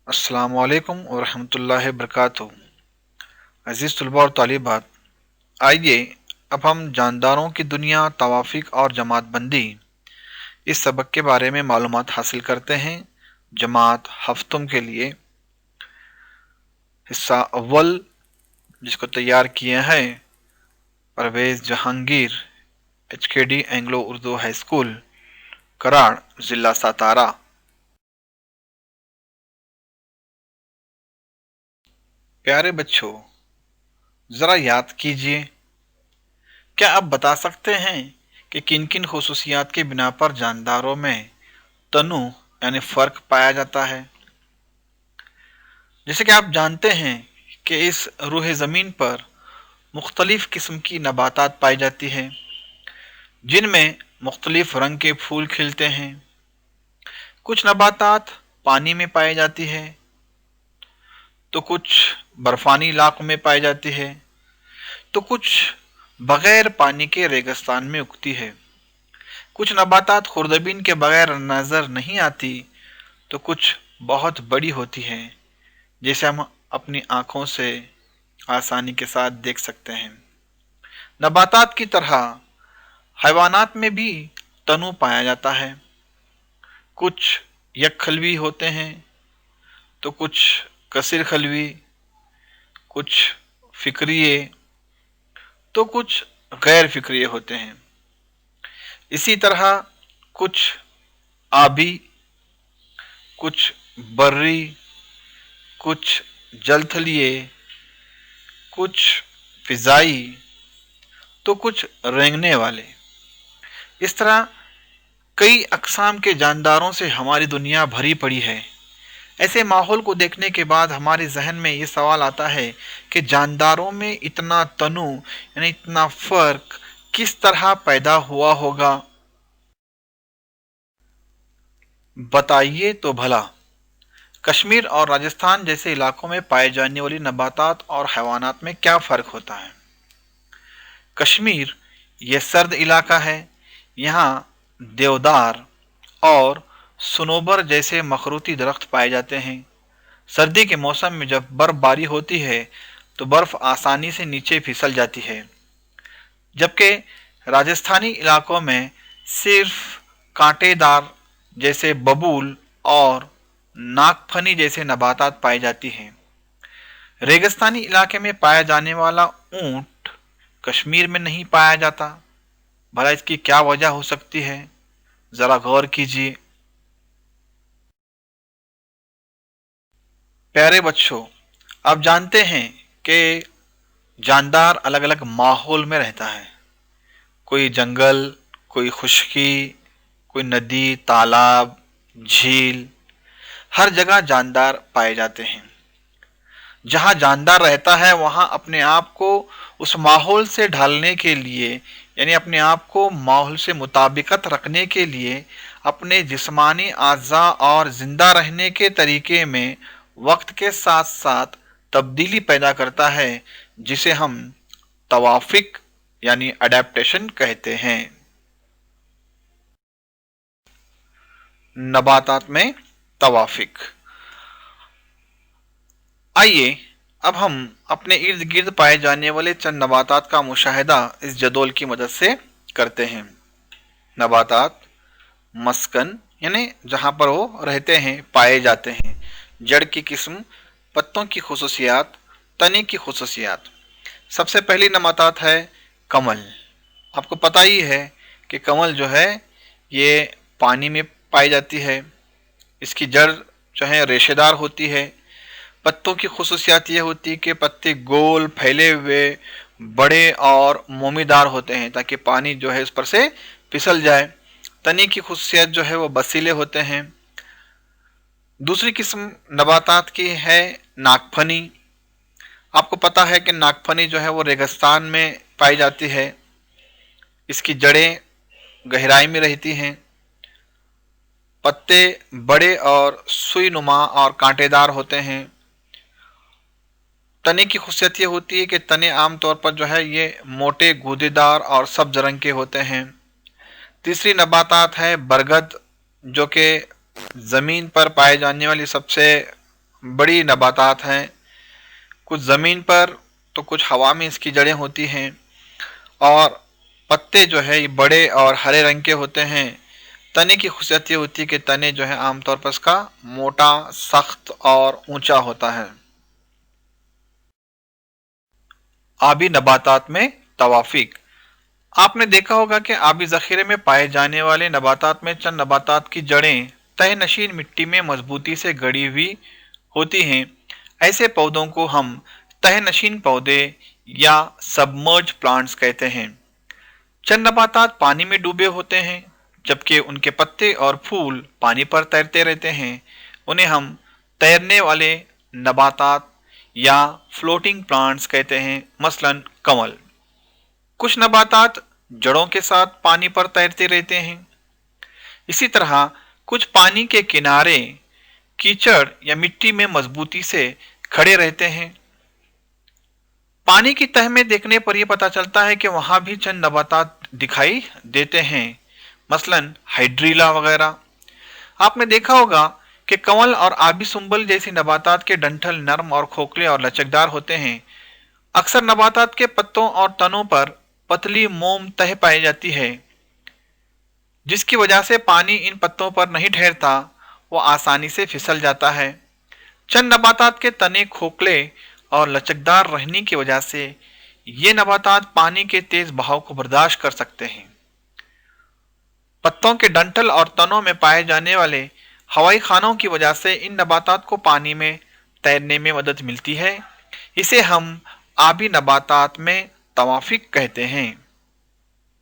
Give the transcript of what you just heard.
अस्सलामु अलैकुम वरहमतुल्लाहि वबरकातुहू। अज़ीज़ तलबा और तालिबात, आइए अब हम जानदारों की दुनिया, तवाफ़ीक़ और जमात बंदी इस सबक के बारे में मालूमात हासिल करते हैं। जमात हफ्तुम के लिए हिस्सा अव्वल, जिसको तैयार किए हैं Parvez Jahangir, HKD Anglo Urdu high school, Karad, ज़िला सातारा। प्यारे बच्चों, ज़रा याद कीजिए, क्या आप बता सकते हैं कि किन किन खुसूसियात की बिना पर जानदारों में तनु यानी फ़र्क पाया जाता है। जैसे कि आप जानते हैं कि इस रूह ज़मीन पर मुख्तलिफ़ किस्म की नबातात पाई जाती हैं, जिनमें मुख्तलिफ़ रंग के फूल खिलते हैं। कुछ नबातात पानी में पाई जाती है, तो कुछ बर्फ़ानी इलाकों में पाई जाती है, तो कुछ बग़ैर पानी के रेगिस्तान में उगती है। कुछ नबातात खुर्दबीन के बग़ैर नज़र नहीं आती, तो कुछ बहुत बड़ी होती हैं, जिसे हम अपनी आँखों से आसानी के साथ देख सकते हैं। नबातात की तरह हैवानात में भी तनु पाया जाता है। कुछ यकखलवी होते हैं, तो कुछ कसीर खलवी, कुछ फ़िक्रिये, तो कुछ गैर फ़िक्रिये होते हैं। इसी तरह कुछ आबी, कुछ बर्री, कुछ जलथलीय, कुछ फ़िज़ाई, तो कुछ रेंगने वाले। इस तरह कई अक़साम के जानदारों से हमारी दुनिया भरी पड़ी है। ऐसे माहौल को देखने के बाद हमारे जहन में ये सवाल आता है कि जानदारों में इतना तनु यानी इतना फ़र्क किस तरह पैदा हुआ होगा। बताइए तो भला, कश्मीर और राजस्थान जैसे इलाकों में पाए जाने वाली नबातात और हैवानात में क्या फ़र्क होता है। कश्मीर ये सर्द इलाका है। यहाँ देवदार और सनोबर जैसे मखरूती दरख्त पाए जाते हैं। सर्दी के मौसम में जब बर्फबारी होती है तो बर्फ़ आसानी से नीचे फिसल जाती है, जबकि राजस्थानी इलाकों में सिर्फ कांटेदार जैसे बबूल और नागफनी जैसे नबातात पाई जाती हैं। रेगिस्तानी इलाके में पाया जाने वाला ऊंट कश्मीर में नहीं पाया जाता। भला इसकी क्या वजह हो सकती है, ज़रा गौर कीजिए। प्यारे बच्चों, आप जानते हैं कि जानदार अलग अलग माहौल में रहता है। कोई जंगल, कोई खुश्की, कोई नदी, तालाब, झील, हर जगह जानदार पाए जाते हैं। जहाँ जानदार रहता है वहाँ अपने आप को उस माहौल से ढालने के लिए यानी अपने आप को माहौल से मुताबिकत रखने के लिए अपने जिस्मानी आज़ा और ज़िंदा रहने के तरीके में वक्त के साथ साथ तब्दीली पैदा करता है, जिसे हम तवाफ़ीक़ यानी अडेप्टेशन कहते हैं। नबातात में तवाफ़ीक़। आइए अब हम अपने इर्द गिर्द पाए जाने वाले चंद नबातात का मुशाहिदा इस जदोल की मदद से करते हैं। नबातात मस्कन यानी जहाँ पर वो रहते हैं, पाए जाते हैं। जड़ की किस्म, पत्तों की खुसूसियात, तने की खुसूसियात। सबसे पहली नबातात है कमल। आपको पता ही है कि कमल जो है ये पानी में पाई जाती है। इसकी जड़ जो है रेशेदार होती है। पत्तों की खुसूसियात ये होती है कि पत्ते गोल फैले हुए, बड़े और मोमीदार होते हैं ताकि पानी जो है उस पर से फिसल जाए। तने की खुसूसियत जो है वो बसीले होते हैं। दूसरी किस्म नबातात की है नागफनी। आपको पता है कि नागफनी जो है वो रेगिस्तान में पाई जाती है। इसकी जड़ें गहराई में रहती हैं। पत्ते बड़े और सुई नुमा और कांटेदार होते हैं। तने की खुशियत ये होती है कि तने आमतौर पर जो है ये मोटे, गूदेदार और सब्ज रंग के होते हैं। तीसरी नबातात है बरगद, जो कि ज़मीन पर पाए जाने वाली सबसे बड़ी नबातात हैं, कुछ ज़मीन पर तो कुछ हवा में इसकी जड़ें होती हैं, और पत्ते जो है ये बड़े और हरे रंग के होते हैं। तने की खुशियत ये होती है कि तने जो है आमतौर पर इसका मोटा, सख्त और ऊंचा होता है। आबी नबातात में तवाफीक। आपने देखा होगा कि आबी ज़ख़ीरे में पाए जाने वाले नबातात में चंद नबातात की जड़ें तह नशीन मिट्टी में मजबूती से गड़ी हुई होती हैं। ऐसे पौधों को हम तह नशीन पौधे या सबमर्ज प्लांट्स कहते हैं। चंद नबातात पानी में डूबे होते हैं, जबकि उनके पत्ते और फूल पानी पर तैरते रहते हैं। उन्हें हम तैरने वाले नबातात या फ्लोटिंग प्लांट्स कहते हैं, मसलन कमल। कुछ नबातात जड़ों के साथ पानी पर तैरते रहते हैं। इसी तरह कुछ पानी के किनारे कीचड़ या मिट्टी में मजबूती से खड़े रहते हैं। पानी की तह में देखने पर यह पता चलता है कि वहां भी चंद नबातात दिखाई देते हैं, मसलन हाइड्रीला वगैरह। आपने देखा होगा कि कंवल और आबी सुंबल जैसी नबातात के डंठल नरम और खोखले और लचकदार होते हैं। अक्सर नबातात के पत्तों और तनों पर पतली मोम तह पाई जाती है, जिसकी वजह से पानी इन पत्तों पर नहीं ठहरता, वो आसानी से फिसल जाता है। चंद नबातात के तने खोखले और लचकदार रहने की वजह से ये नबातात पानी के तेज बहाव को बर्दाश्त कर सकते हैं। पत्तों के डंठल और तनों में पाए जाने वाले हवाई खानों की वजह से इन नबातात को पानी में तैरने में मदद मिलती है। इसे हम आबी नबातात में तवाफीक कहते हैं।